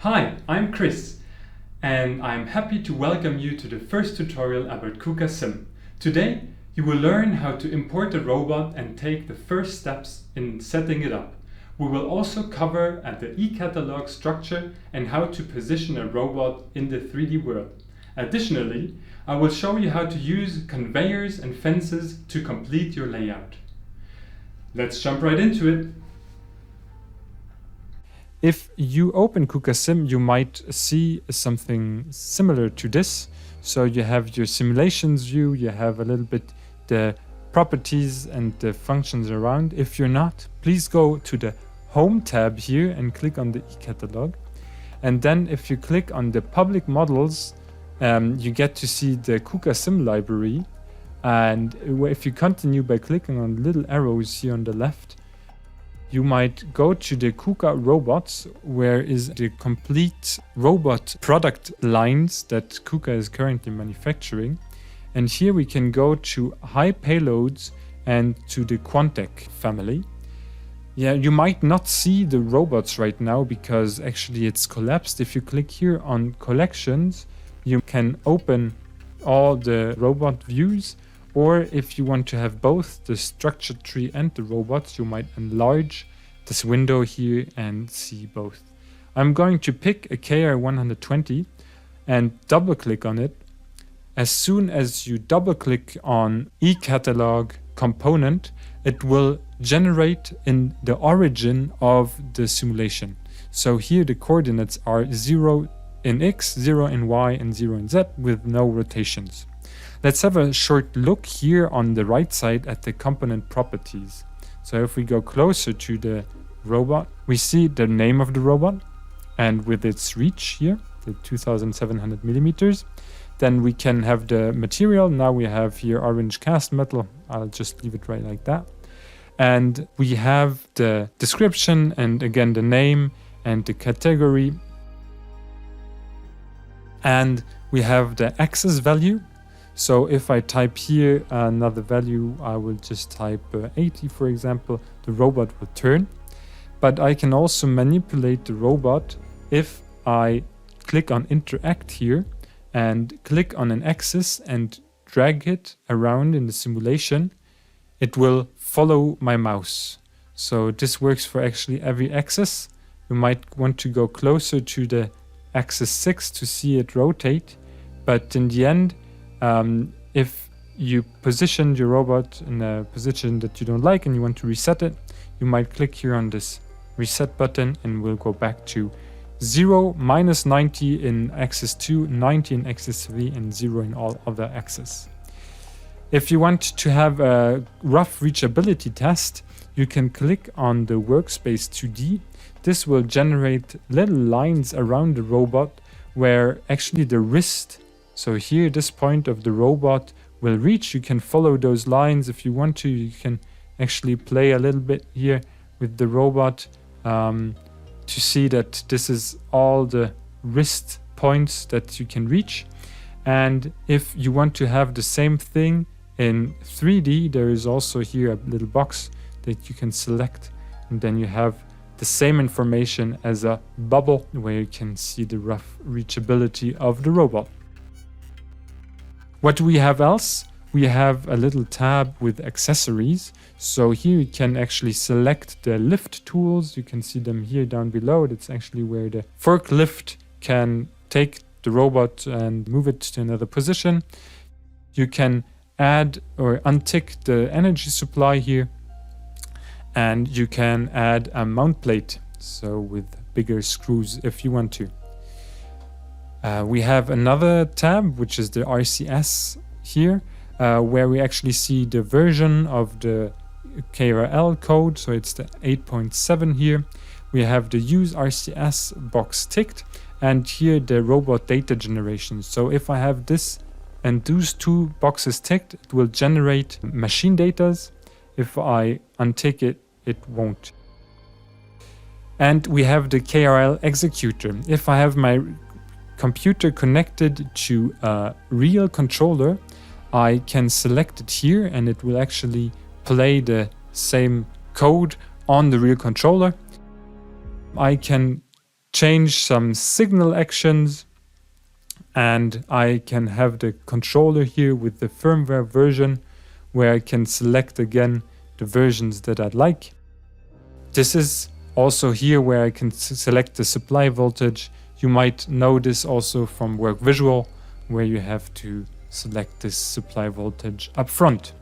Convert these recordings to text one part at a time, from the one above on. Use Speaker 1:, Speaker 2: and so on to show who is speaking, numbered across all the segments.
Speaker 1: Hi, I'm Chris, and I'm happy to welcome you to the first tutorial about KUKA.Sim. Today, you will learn how to import a robot and take the first steps in setting it up. We will also cover the eCatalog structure and how to position a robot in the 3D world. Additionally, I will show you how to use conveyors and fences to complete your layout. Let's jump right into it. If you open KUKA.Sim, you might see something similar to this. So you have your simulations view, you have a little bit the properties and the functions around. If you're not, please go to the Home tab here and click on the eCatalog. And then if you click on the public models, you get to see the KUKA.Sim library. And if you continue by clicking on little arrows here on the left, you might go to the KUKA robots, where is the complete robot product lines that KUKA is currently manufacturing. And here we can go to high payloads and to the Quantec family. Yeah, you might not see the robots right now because actually it's collapsed. If you click here on collections, you can open all the robot views. Or if you want to have both the structure tree and the robots, you might enlarge this window here and see both. I'm going to pick a KR120 and double click on it. As soon as you double click on eCatalog component, it will generate in the origin of the simulation. So here the coordinates are 0 in X, 0 in Y, and 0 in Z with no rotations. Let's have a short look here on the right side at the component properties. So if we go closer to the robot, we see the name of the robot and with its reach here, the 2700 millimeters. Then we can have the material. Now we have here orange cast metal. I'll just leave it right like that. And we have the description and again the name and the category. And we have the access value. So if I type here another value, I will just type 80, for example, the robot will turn. But I can also manipulate the robot if I click on interact here and click on an axis and drag it around in the simulation. It will follow my mouse. So this works for actually every axis. You might want to go closer to the axis 6 to see it rotate. But in the end, if you position your robot in a position that you don't like and you want to reset it, you might click here on this reset button and we'll go back to 0, minus 90 in axis 2, 90 in axis 3, and 0 in all other axes. If you want to have a rough reachability test, you can click on the workspace 2D. This will generate little lines around the robot where actually the wrist, so here this point of the robot will reach. You can follow those lines if you want to. You can actually play a little bit here with the robot to see that this is all the wrist points that you can reach. And if you want to have the same thing in 3D, there is also here a little box that you can select, and then you have the same information as a bubble where you can see the rough reachability of the robot. What do we have else? We have a little tab with accessories. So here you can actually select the lift tools. You can see them here down below. That's actually where the forklift can take the robot and move it to another position. You can add or untick the energy supply here. And you can add a mount plate, so with bigger screws if you want to. We have another tab, which is the RCS here, where we actually see the version of the KrL code, so it's the 8.7 here. We have the use RCS box ticked, and here the robot data generation. So if I have this and those two boxes ticked, it will generate machine datas. If I untick it, it won't. And we have the KrlExecutor. If I have my computer connected to a real controller, I can select it here and it will actually play the same code on the real controller. I can change some signal actions, and I can have the controller here with the firmware version where I can select again the versions that I'd like. This is also here where I can select the supply voltage. You might know this also from Work Visual, where you have to select this supply voltage up front.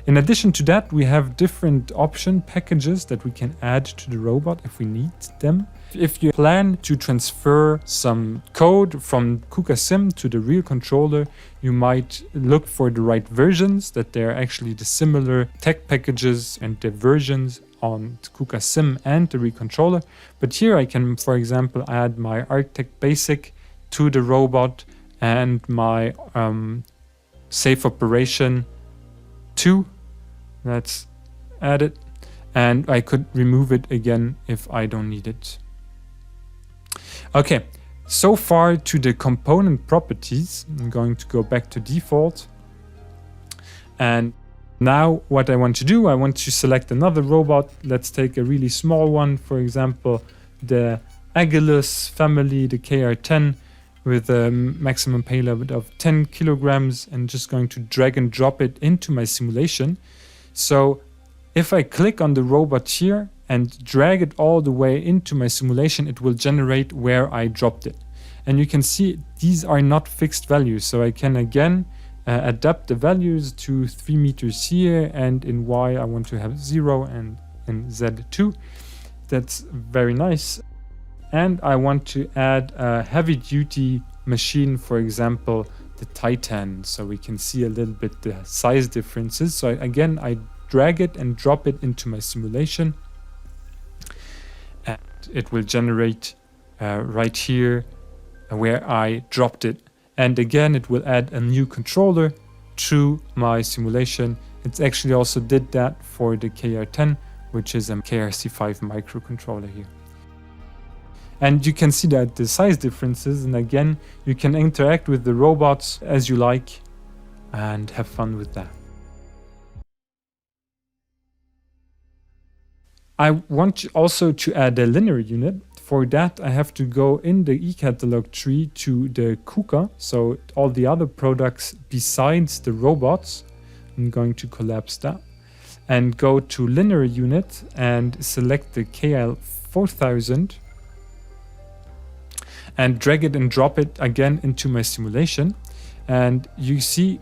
Speaker 1: In addition to that, we have different option packages that we can add to the robot if we need them. If you plan to transfer some code from KUKA.Sim to the real controller, you might look for the right versions, that they're actually the similar tech packages and the versions on KUKA.Sim and the real controller. But here I can, for example, add my ArcTech Basic to the robot and my Safe Operation 2. Let's add it, and I could remove it again if I don't need it. Okay, so far to the component properties. I'm going to go back to default. And now what I want to do, I want to select another robot. Let's take a really small one, for example, the Agilus family, the KR10, with a maximum payload of 10 kilograms, and just going to drag and drop it into my simulation. So if I click on the robot here and drag it all the way into my simulation, it will generate where I dropped it. And you can see these are not fixed values. So I can again adapt the values to 3 meters here, and in Y I want to have 0 and in Z2. That's very nice. And I want to add a heavy duty machine, for example, the Titan, so we can see a little bit the size differences. So again, I drag it and drop it into my simulation, and it will generate right here where I dropped it. And again, it will add a new controller to my simulation. It actually also did that for the KR10, which is a KRC5 microcontroller here. And you can see that the size differences, and again, you can interact with the robots as you like and have fun with that. I want also to add a linear unit. For that, I have to go in the eCatalog tree to the KUKA, so all the other products besides the robots. I'm going to collapse that and go to linear unit and select the KL4000 and drag it and drop it again into my simulation. And you see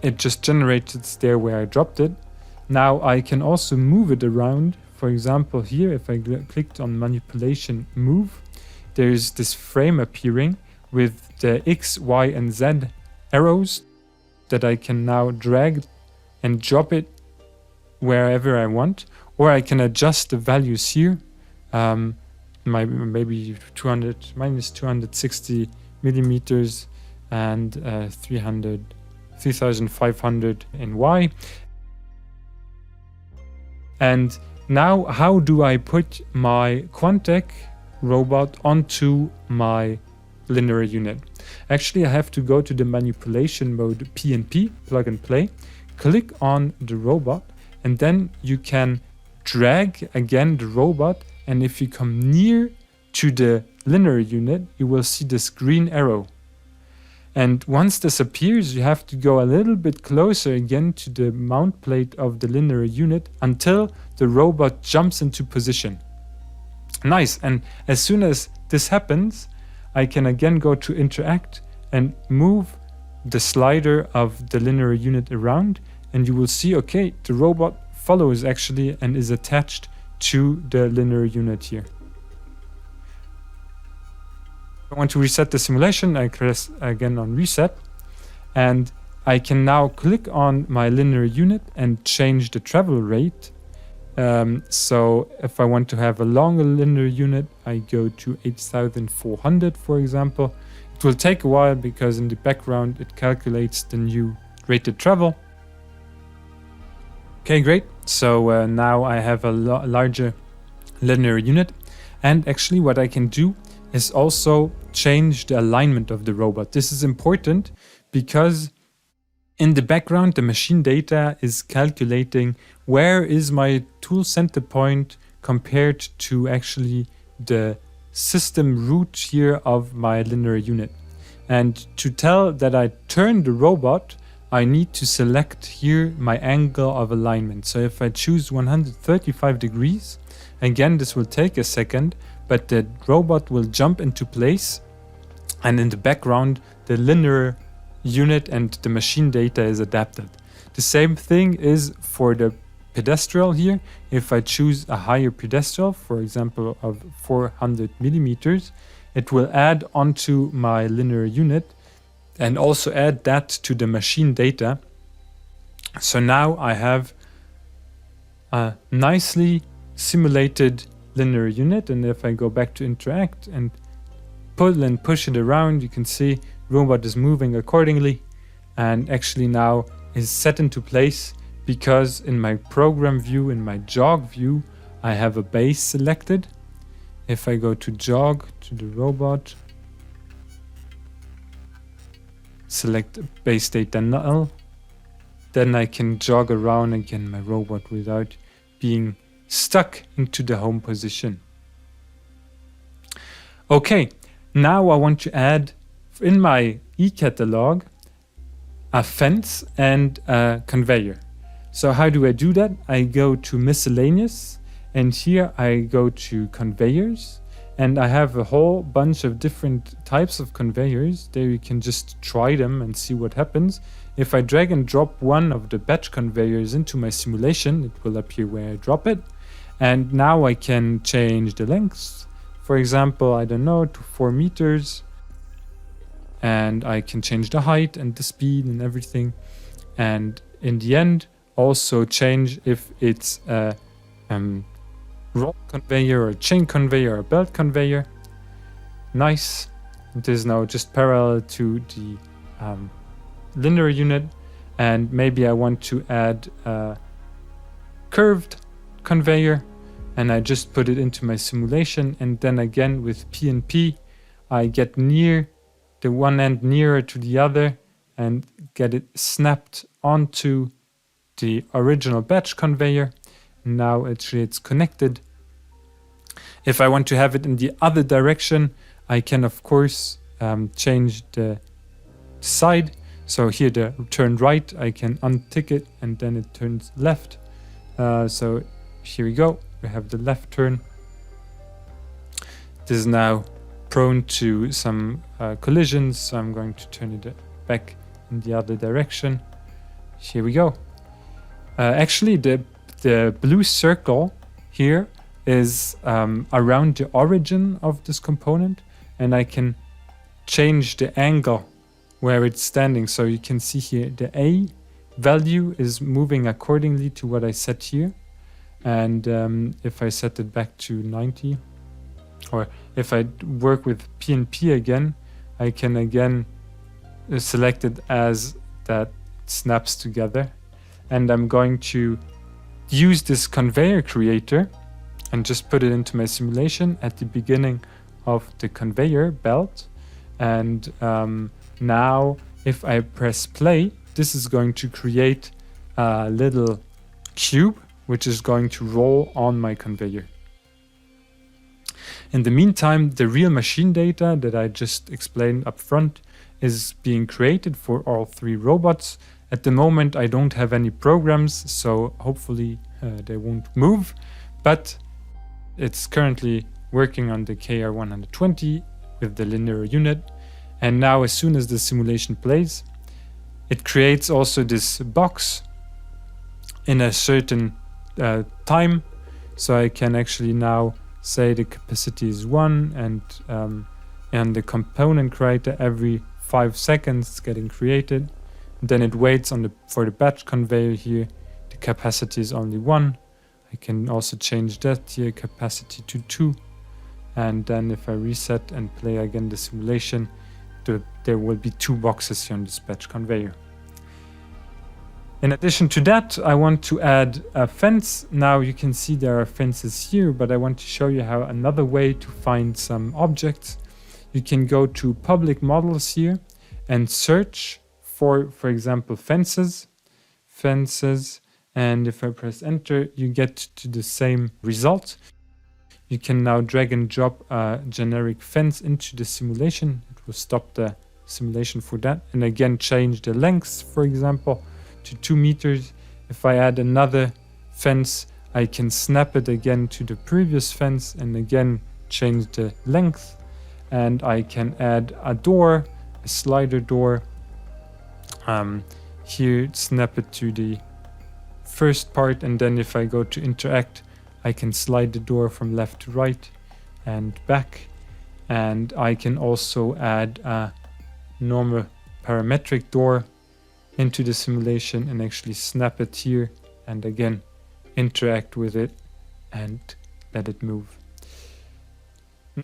Speaker 1: it just generated there where I dropped it. Now I can also move it around. For example, here, if I clicked on manipulation move, there's this frame appearing with the X, Y, and Z arrows that I can now drag and drop it wherever I want, or I can adjust the values here. Maybe 200 minus 260 millimeters and 3500 in Y. And now, how do I put my Quantec robot onto my linear unit? Actually, I have to go to the manipulation mode PNP, plug and play, click on the robot, and then you can drag again the robot. And if you come near to the linear unit, you will see this green arrow. And once this appears, you have to go a little bit closer again to the mount plate of the linear unit until the robot jumps into position. Nice. And as soon as this happens, I can again go to interact and move the slider of the linear unit around, and you will see, okay, the robot follows actually and is attached to the linear unit here. I want to reset the simulation. I press again on reset, and I can now click on my linear unit and change the travel rate. So if I want to have a longer linear unit, I go to 8400, for example. It will take a while because in the background it calculates the new rated travel. Okay, great. So now I have a larger linear unit, and actually what I can do is also change the alignment of the robot. This is important because in the background the machine data is calculating where is my tool center point compared to actually the system root here of my linear unit. And to tell that I turn the robot, I need to select here my angle of alignment. So if I choose 135 degrees, again, this will take a second, but the robot will jump into place, and in the background, the linear unit and the machine data is adapted. The same thing is for the pedestal here. If I choose a higher pedestal, for example, of 400 millimeters, it will add onto my linear unit and also add that to the machine data. So now I have a nicely simulated linear unit, and if I go back to interact and pull and push it around, you can see robot is moving accordingly and actually now is set into place, because in my program view, in my jog view, I have a base selected. If I go to jog, to the robot, select base data null, then I can jog around again my robot without being stuck into the home position. Okay, now I want to add in my eCatalog a fence and a conveyor. So how do I do that? I go to miscellaneous, and here I go to conveyors, and I have a whole bunch of different types of conveyors. There you can just try them and see what happens. If I drag and drop one of the batch conveyors into my simulation, it will appear where I drop it. And now I can change the length. For example, I don't know, to 4 meters. And I can change the height and the speed and everything. And in the end, also change if it's a roll conveyor or chain conveyor or belt conveyor. Nice. It is now just parallel to the linear unit. And maybe I want to add a curved conveyor, and I just put it into my simulation, and then again with P&P I get near the one end nearer to the other and get it snapped onto the original batch conveyor. Now actually it's connected. If I want to have it in the other direction, I can of course change the side. So here the turn right, I can untick it and then it turns left. So here we go, we have the left turn. This is now prone to some collisions, so I'm going to turn it back in the other direction. Here we go. Actually, the blue circle here is around the origin of this component, and I can change the angle where it's standing. So you can see here the A value is moving accordingly to what I set here. And if I set it back to 90, or if I work with P&P again, I can again select it as that snaps together. And I'm going to use this Conveyor Creator and just put it into my simulation at the beginning of the conveyor belt. And now if I press play, this is going to create a little cube which is going to roll on my conveyor. In the meantime, the real machine data that I just explained up front is being created for all 3 robots. At the moment, I don't have any programs, so hopefully they won't move, but it's currently working on the KR120 with the linear unit. And now as soon as the simulation plays, it creates also this box in a certain time. So I can actually now say the capacity is 1, and the component creator every 5 seconds is getting created. And then it waits for the batch conveyor here. The capacity is only 1. I can also change that here, capacity to 2. And then if I reset and play again the simulation, there will be 2 boxes here on this batch conveyor. In addition to that, I want to add a fence. Now you can see there are fences here, but I want to show you how another way to find some objects. You can go to public models here and search for example, fences. And if I press enter, you get to the same result. You can now drag and drop a generic fence into the simulation. It will stop the simulation for that. And again, change the length, for example, to 2 meters. If I add another fence, I can snap it again to the previous fence and again change the length. And I can add a door, a slider door. Here, snap it to the first part, and then if I go to interact, I can slide the door from left to right and back. And I can also add a normal parametric door into the simulation and actually snap it here and again interact with it and let it move.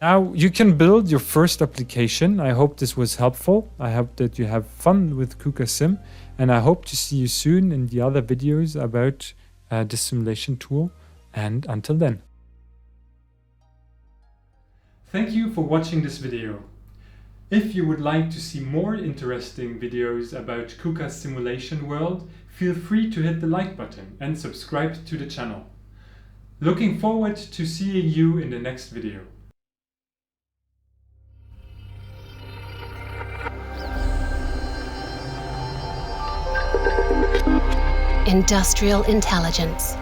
Speaker 1: Now you can build your first application. I hope this was helpful. I hope that you have fun with KUKA.Sim, and I hope to see you soon in the other videos about this simulation tool. And until then. Thank you for watching this video. If you would like to see more interesting videos about KUKA simulation world, feel free to hit the like button and subscribe to the channel. Looking forward to seeing you in the next video.
Speaker 2: Industrial intelligence.